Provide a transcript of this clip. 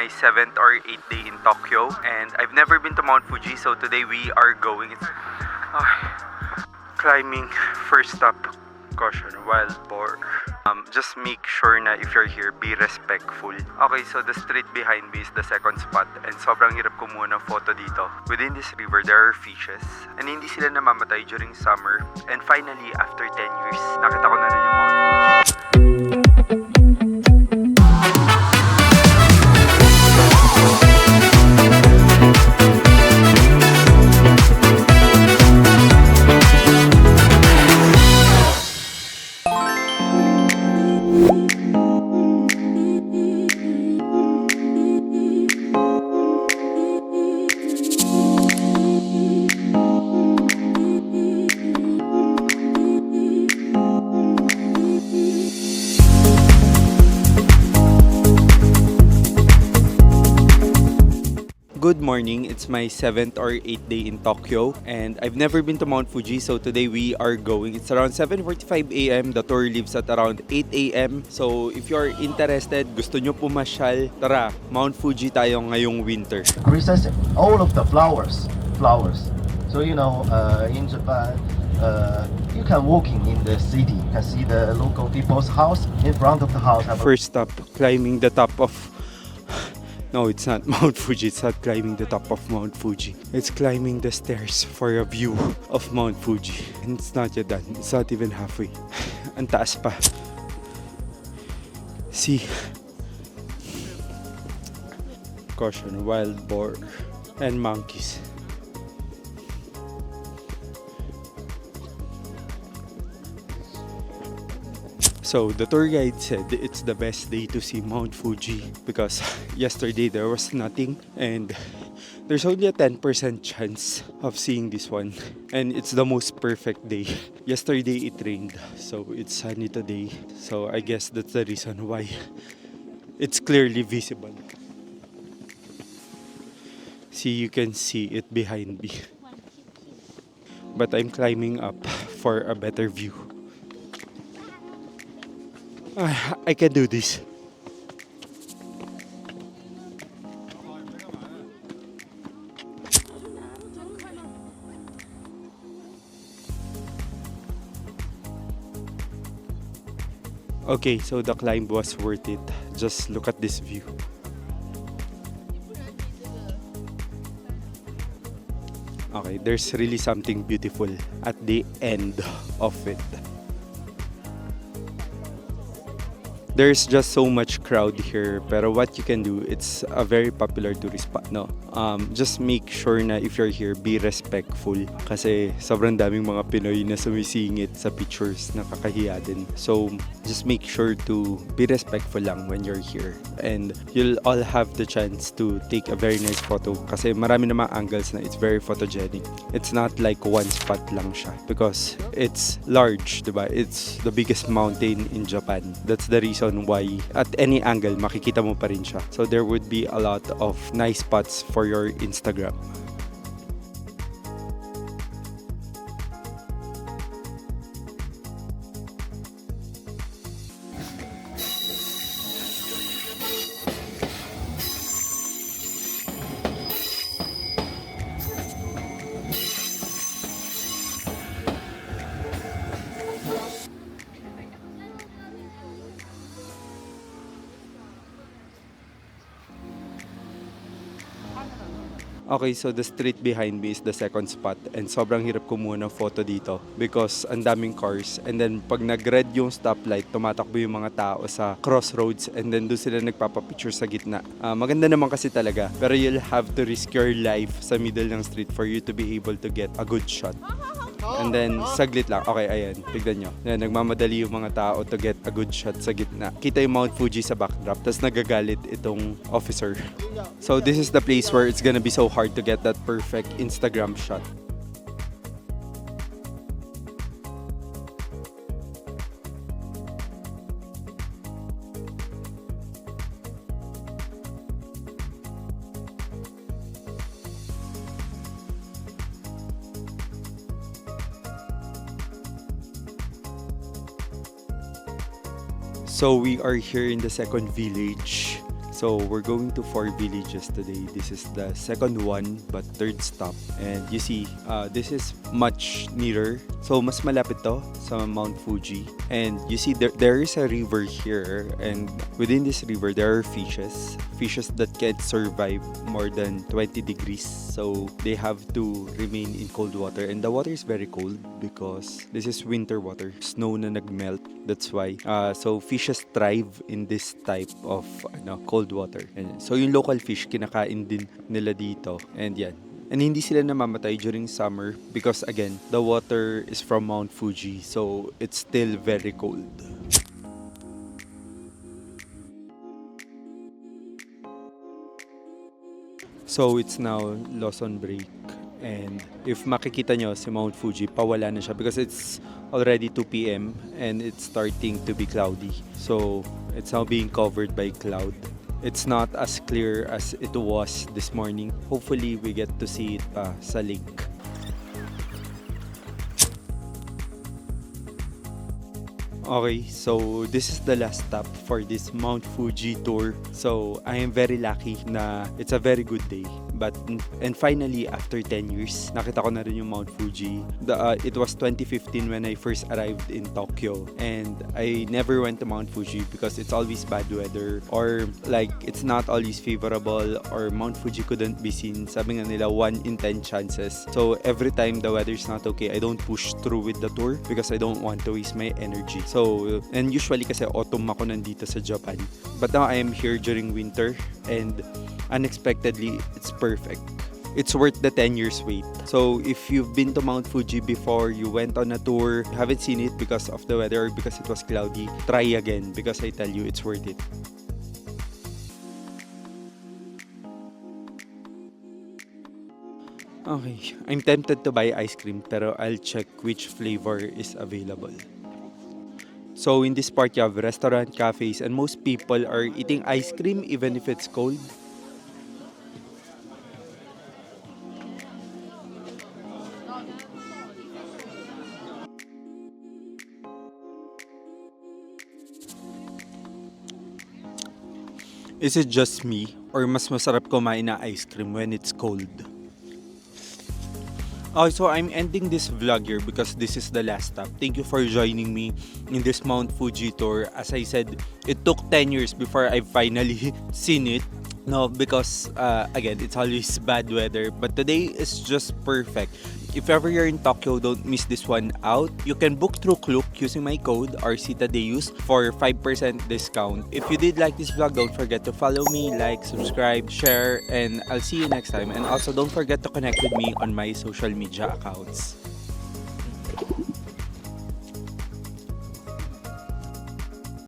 my 7th or 8th day in Tokyo, and I've never been to Mount Fuji, so today we are going. Climbing, first stop, caution, wild boar. Just make sure na if you're here, be respectful. Okay, so the street behind me is the second spot, and sobrang hirap kumuha ng photo dito. Within this river, there are fishes, and hindi sila namamatay during summer. And finally, after 10 years, nakita ko na rin yung Mount Fuji. Good morning, it's my 7th or 8th day in Tokyo, and I've never been to Mount Fuji, so today we are going. It's around 7:45 a.m. The tour leaves at around 8 a.m. So if you're interested, gusto nyo pumasyal, tara, Mount Fuji tayo ngayong winter. Recess, all of the flowers. So in Japan, you can walking in the city, you can see the local people's house. In front of the house First stop, climbing the top of... No, it's not Mount Fuji. It's not climbing the top of Mount Fuji. It's climbing the stairs for a view of Mount Fuji. And it's not yet done. It's not even halfway. Ang taas pa. See? Caution, wild boar and monkeys. So the tour guide said it's the best day to see Mount Fuji because yesterday there was nothing and there's only a 10% chance of seeing this one, and it's the most perfect day. Yesterday it rained, so it's sunny today, so I guess that's the reason why it's clearly visible. See, you can see it behind me, but I'm climbing up for a better view. I can do this. Okay, so the climb was worth it. Just look at this view. Okay, there's really something beautiful at the end of it. There's just so much crowd here, pero what you can do, it's a very popular tourist spot, no? Just make sure na if you're here, be respectful. Kasi sobrang daming mga Pinoy na sumisingit sa pictures, nakakahiya din. So, just make sure to be respectful lang when you're here. And you'll all have the chance to take a very nice photo kasi marami na mga angles na it's very photogenic. It's not like one spot lang siya because it's large, diba? It's the biggest mountain in Japan. That's the reason why at any angle makikita mo pa rin siya. So there would be a lot of nice spots for your Instagram. Okay, so the street behind me is the second spot and sobrang hirap kumuha ng photo dito because ang daming cars, and then pag nag-red yung stoplight, tumatakbo yung mga tao sa crossroads and then doon sila nagpapapicture sa gitna. Maganda naman kasi talaga, pero you'll have to risk your life sa middle ng street for you to be able to get a good shot. And then, saglit lang. Okay, ayan. Tignan nyo. Ayan, nagmamadali yung mga tao to get a good shot sa gitna. Kita yung Mount Fuji sa backdrop. Tapos nagagalit itong officer. So, this is the place where it's gonna be so hard to get that perfect Instagram shot. So we are here in the second village. So we're going to 4 villages today. This is the second one but third stop. And you see, this is much nearer. So mas malapit to sa Mount Fuji. And you see there is a river here, and within this river there are fishes that can survive more than 20 degrees. So they have to remain in cold water, and the water is very cold because this is winter water. Snow na nagmelt. That's why. So fishes thrive in this type of cold water. And so yung local fish kinakain din nila dito. And yan. And hindi sila namamatay during summer because again, the water is from Mount Fuji, so it's still very cold. So it's now Lawson break, and if makikita nyo si Mount Fuji, pawala na siya because it's already 2 p.m. and it's starting to be cloudy. So it's now being covered by cloud. It's not as clear as it was this morning. Hopefully, we get to see it pa sa lake. Okay, so this is the last stop for this Mount Fuji tour. So I am very lucky na it's a very good day. And finally, after 10 years, nakita ko na rin yung Mount Fuji. It was 2015 when I first arrived in Tokyo. And I never went to Mount Fuji because it's always bad weather. Or like, it's not always favorable. Or Mount Fuji couldn't be seen. Sabi nga nila, 1 in 10 chances. So every time the weather is not okay, I don't push through with the tour because I don't want to waste my energy. So, and usually kasi autumn ako nandito sa Japan. But now I am here during winter. And unexpectedly, it's perfect. It's worth the 10 years wait. So if you've been to Mount Fuji before, you went on a tour, haven't seen it because of the weather or because it was cloudy, try again because I tell you, it's worth it. Okay, I'm tempted to buy ice cream pero I'll check which flavor is available. So in this part, you have restaurant, cafes, and most people are eating ice cream even if it's cold. Is it just me or mas masarap kumain na ice cream when it's cold? Oh, so I'm ending this vlog here because this is the last stop. Thank you for joining me in this Mount Fuji tour. As I said, it took 10 years before I finally seen it. No, because again, it's always bad weather. But today is just perfect. If ever you're in Tokyo, don't miss this one out. You can book through Klook using my code THADDEUS for 5% discount. If you did like this vlog, don't forget to follow me, like, subscribe, share, and I'll see you next time. And also, don't forget to connect with me on my social media accounts.